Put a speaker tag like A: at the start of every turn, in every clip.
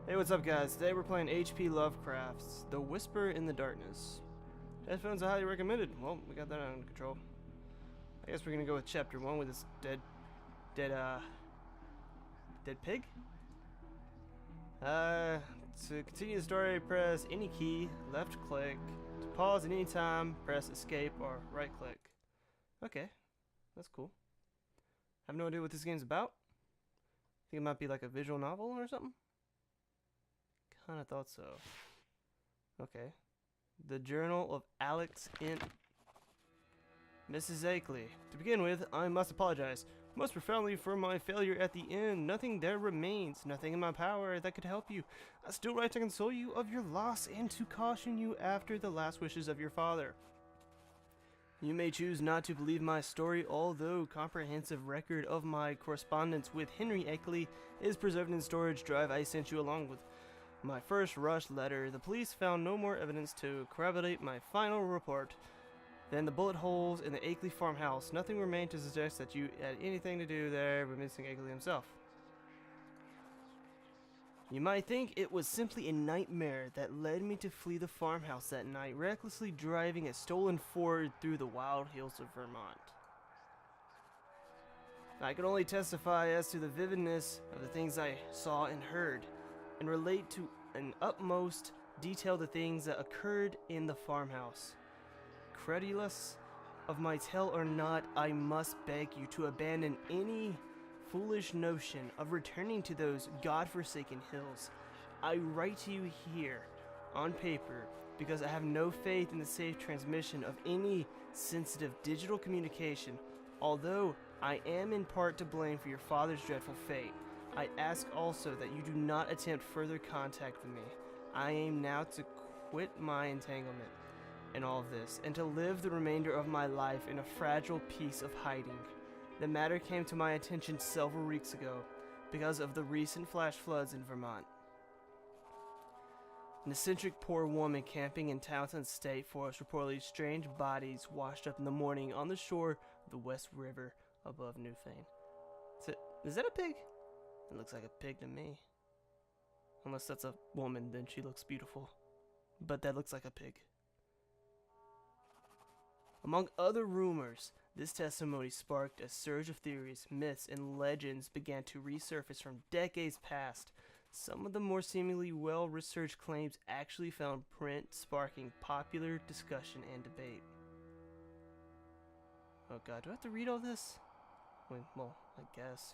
A: Hey, what's up, guys? Today we're playing H.P. Lovecraft's The Whisper in the Darkness. Headphones are highly recommended. Well, we got that under control. I guess we're gonna go with chapter 1 with this dead pig? To continue the story, press any key, left click. To pause at any time, press escape or right click. Okay, that's cool. I have no idea what this game's about. Think it might be like a visual novel or something? Kinda thought so. Okay. The Journal of Alex in... Mrs. Akeley. To begin with, I must apologize most profoundly for my failure at the end. Nothing there remains, nothing in my power that could help you. I still write to console you of your loss and to caution you after the last wishes of your father. You may choose not to believe my story, although comprehensive record of my correspondence with Henry Akeley is preserved in storage drive I sent you along with my first rush letter. The police found no more evidence to corroborate my final report than the bullet holes in the Akeley farmhouse. Nothing remained to suggest that you had anything to do there with missing Akeley himself. You might think it was simply a nightmare that led me to flee the farmhouse that night, recklessly driving a stolen Ford through the wild hills of Vermont. I can only testify as to the vividness of the things I saw and heard, and relate to an utmost detail the things that occurred in the farmhouse. Credulous of my tale or not, I must beg you to abandon any foolish notion of returning to those godforsaken hills. I write to you here on paper because I have no faith in the safe transmission of any sensitive digital communication. Although I am in part to blame for your father's dreadful fate, I ask also that you do not attempt further contact with me. I aim now to quit my entanglement in all of this, and to live the remainder of my life in a fragile piece of hiding. The matter came to my attention several weeks ago, because of the recent flash floods in Vermont. An eccentric poor woman camping in Townsend State Forest reportedly strange bodies washed up in the morning on the shore of the West River above Newfane. Is that a pig? It looks like a pig to me. Unless that's a woman, then she looks beautiful. But that looks like a pig. Among other rumors, this testimony sparked a surge of theories, myths, and legends began to resurface from decades past. Some of the more seemingly well-researched claims actually found print, sparking popular discussion and debate. Oh god, do I have to read all this? Well, I guess.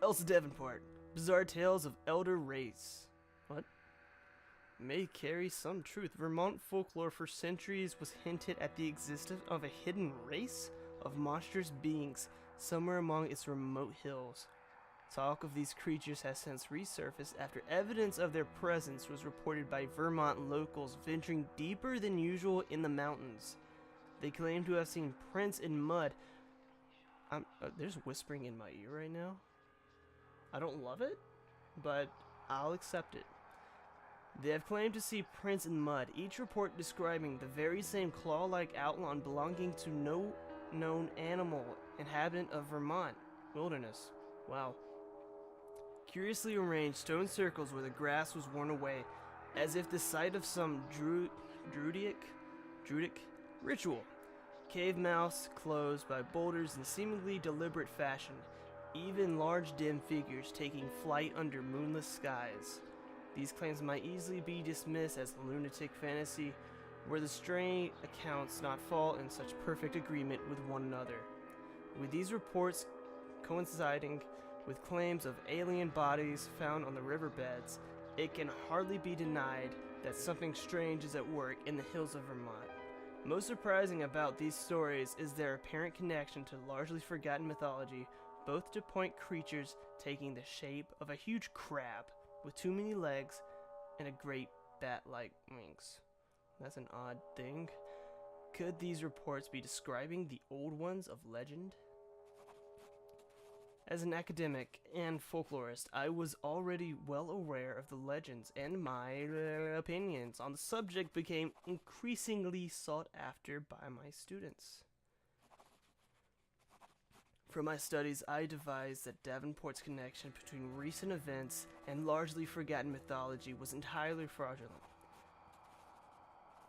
A: Elsa Davenport. Bizarre Tales of Elder Race. What? May carry some truth. Vermont folklore for centuries was hinted at the existence of a hidden race of monstrous beings somewhere among its remote hills. Talk of these creatures has since resurfaced after evidence of their presence was reported by Vermont locals venturing deeper than usual in the mountains. They claim to have seen prints in mud. There's whispering in my ear right now. I don't love it, but I'll accept it. They have claimed to see prints in mud, each report describing the very same claw-like outline belonging to no known animal, inhabitant of Vermont wilderness. Wow. Curiously arranged stone circles where the grass was worn away, as if the site of some druidic ritual. Cave mouths closed by boulders in seemingly deliberate fashion, even large dim figures taking flight under moonless skies. These claims might easily be dismissed as lunatic fantasy, where the stray accounts not fall in such perfect agreement with one another. With these reports coinciding with claims of alien bodies found on the riverbeds, it can hardly be denied that something strange is at work in the hills of Vermont. Most surprising about these stories is their apparent connection to largely forgotten mythology, both to point creatures taking the shape of a huge crab with too many legs and a great bat-like wings. That's an odd thing. Could these reports be describing the old ones of legend? As an academic and folklorist, I was already well aware of the legends, and my opinions on the subject became increasingly sought after by my students. From my studies, I devised that Davenport's connection between recent events and largely forgotten mythology was entirely fraudulent.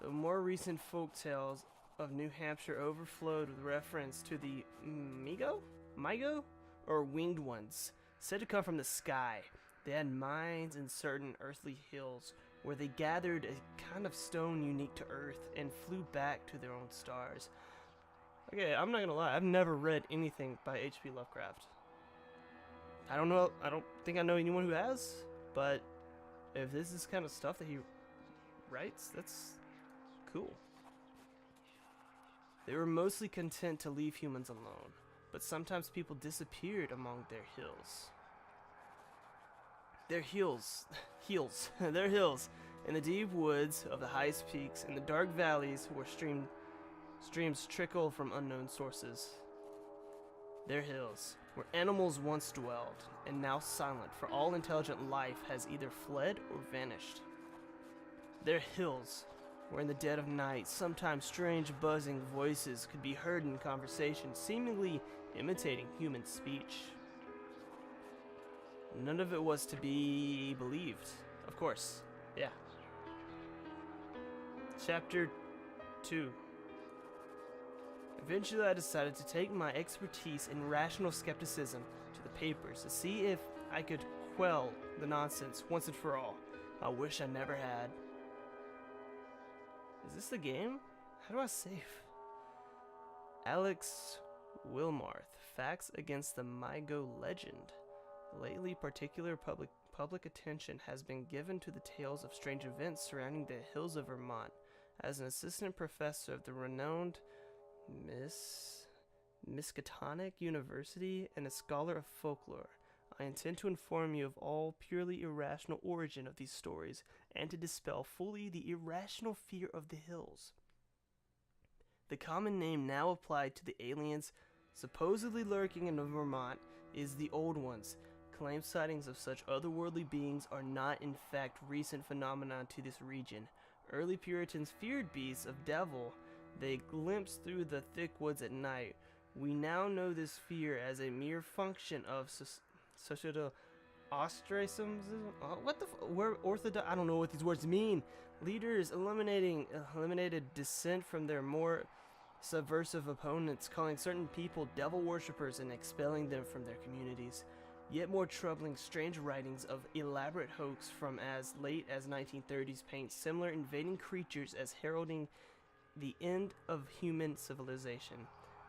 A: The more recent folk tales of New Hampshire overflowed with reference to the Migo? Or winged ones, said to come from the sky. They had mines in certain earthly hills where they gathered a kind of stone unique to Earth and flew back to their own stars. Okay, I'm not gonna lie, I've never read anything by H.P. Lovecraft. I don't think I know anyone who has, but if this is kind of stuff that he writes, that's cool. They were mostly content to leave humans alone, but sometimes people disappeared among their hills. Their hills in the deep woods of the highest peaks and the dark valleys where streams trickle from unknown sources. Their hills, where animals once dwelled, and now silent, for all intelligent life has either fled or vanished. Their hills, where in the dead of night, sometimes strange buzzing voices could be heard in conversation, seemingly imitating human speech. None of it was to be believed, of course, yeah. Chapter 2. Eventually I decided to take my expertise in rational skepticism to the papers to see if I could quell the nonsense once and for all. I wish I never had. Is this the game? How do I save? Alex Wilmarth, Facts Against the Migo Legend. Lately, particular public attention has been given to the tales of strange events surrounding the hills of Vermont. As an assistant professor of the renowned Miskatonic University and a scholar of folklore, I intend to inform you of all purely irrational origin of these stories and to dispel fully the irrational fear of the hills. The common name now applied to the aliens supposedly lurking in Vermont is the Old Ones. Claimed sightings of such otherworldly beings are not in fact recent phenomena to this region. Early Puritans feared beasts of devil they glimpsed through the thick woods at night. We now know this fear as a mere function of societal ostracism. I don't know what these words mean. Leaders eliminated dissent from their more subversive opponents, calling certain people devil worshippers and expelling them from their communities. Yet more troubling, strange writings of elaborate hoax from as late as 1930s paint similar invading creatures as heralding the end of human civilization.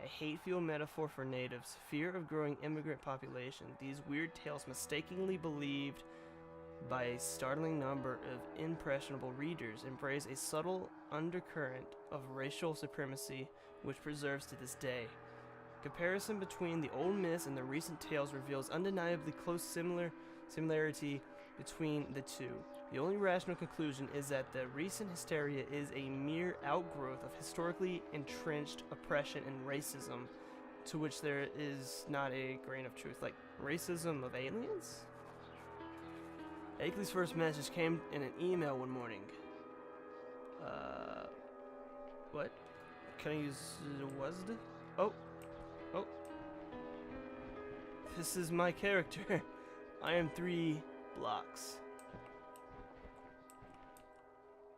A: A hate-filled metaphor for natives, fear of growing immigrant population. These weird tales mistakenly believed by a startling number of impressionable readers embrace a subtle undercurrent of racial supremacy which preserves to this day. Comparison between the old myths and the recent tales reveals undeniably close similarity between the two. The only rational conclusion is that the recent hysteria is a mere outgrowth of historically entrenched oppression and racism, to which there is not a grain of truth. Like, racism of aliens? Akeley's first message came in an email one morning. What? Can I use WASD? Oh. This is my character. I am 3 blocks.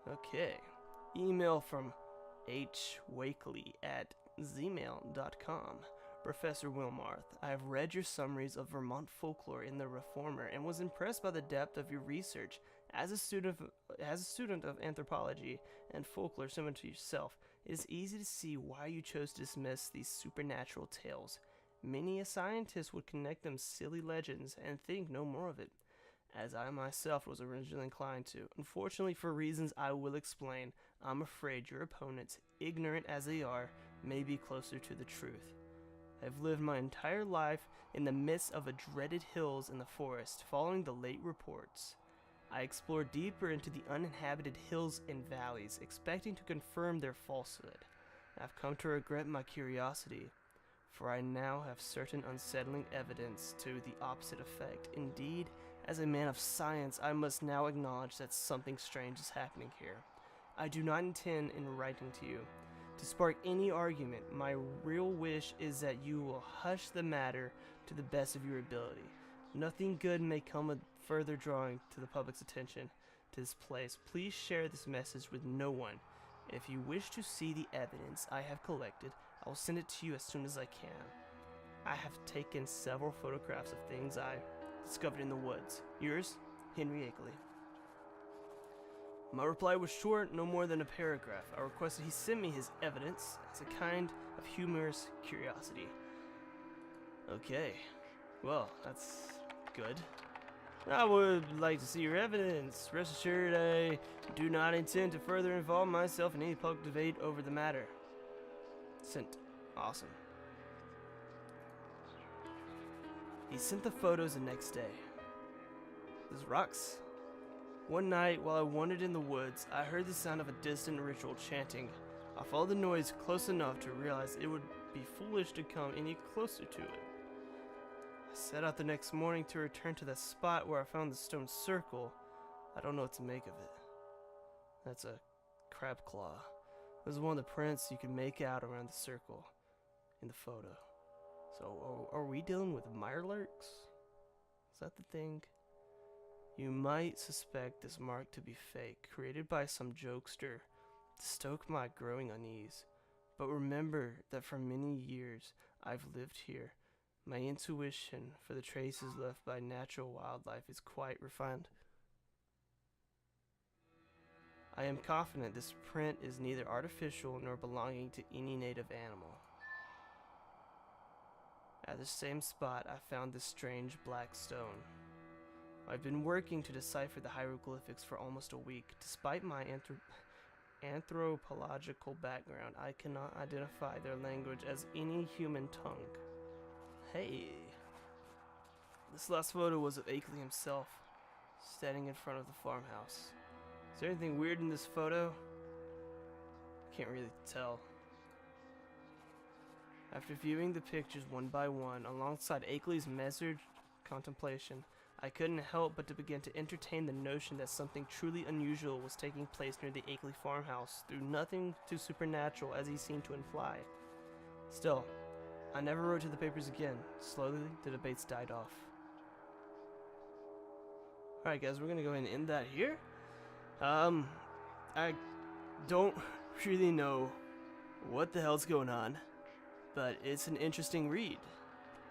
A: Okay. Email from H. Wakely at zmail.com. Professor Wilmarth, I have read your summaries of Vermont folklore in the Reformer and was impressed by the depth of your research. As a student of anthropology and folklore similar to yourself, it is easy to see why you chose to dismiss these supernatural tales. Many a scientist would connect them silly legends and think no more of it, as I myself was originally inclined to. Unfortunately, for reasons I will explain, I'm afraid your opponents, ignorant as they are, may be closer to the truth. I've lived my entire life in the midst of a dreaded hills in the forest, following the late reports. I explored deeper into the uninhabited hills and valleys, expecting to confirm their falsehood. I've come to regret my curiosity, for I now have certain unsettling evidence to the opposite effect. Indeed, as a man of science, I must now acknowledge that something strange is happening here. I do not intend in writing to you to spark any argument. My real wish is that you will hush the matter to the best of your ability. Nothing good may come of further drawing to the public's attention to this place. Please share this message with no one. If you wish to see the evidence I have collected, I will send it to you as soon as I can. I have taken several photographs of things I discovered in the woods. Yours, Henry Akeley. My reply was short, no more than a paragraph. I requested he send me his evidence as a kind of humorous curiosity. Okay, well, that's good. I would like to see your evidence. Rest assured, I do not intend to further involve myself in any public debate over the matter. Sent. Awesome. He sent the photos the next day. There's rocks. One night, while I wandered in the woods, I heard the sound of a distant ritual chanting. I followed the noise close enough to realize it would be foolish to come any closer to it. I set out the next morning to return to the spot where I found the stone circle. I don't know what to make of it. That's a crab claw. It was one of the prints you could make out around the circle in the photo. So, are we dealing with Mirelurks? Is that the thing? You might suspect this mark to be fake, created by some jokester to stoke my growing unease. But remember that for many years I've lived here. My intuition for the traces left by natural wildlife is quite refined. I am confident this print is neither artificial nor belonging to any native animal. At the same spot, I found this strange black stone. I've been working to decipher the hieroglyphics for almost a week. Despite my anthropological background, I cannot identify their language as any human tongue. Hey. This last photo was of Akeley himself, standing in front of the farmhouse. Is there anything weird in this photo? I can't really tell. After viewing the pictures one by one, alongside Akeley's measured contemplation, I couldn't help but to begin to entertain the notion that something truly unusual was taking place near the Akeley farmhouse, through nothing too supernatural as he seemed to imply. Still, I never wrote to the papers again. Slowly, the debates died off. Alright guys, we're gonna go ahead and end that here. I don't really know what the hell's going on, but it's an interesting read.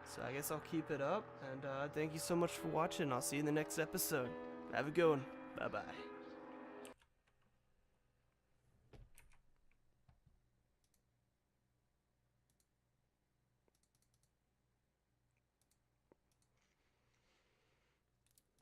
A: So I guess I'll keep it up, and thank you so much for watching. I'll see you in the next episode. Have a good one. Bye-bye.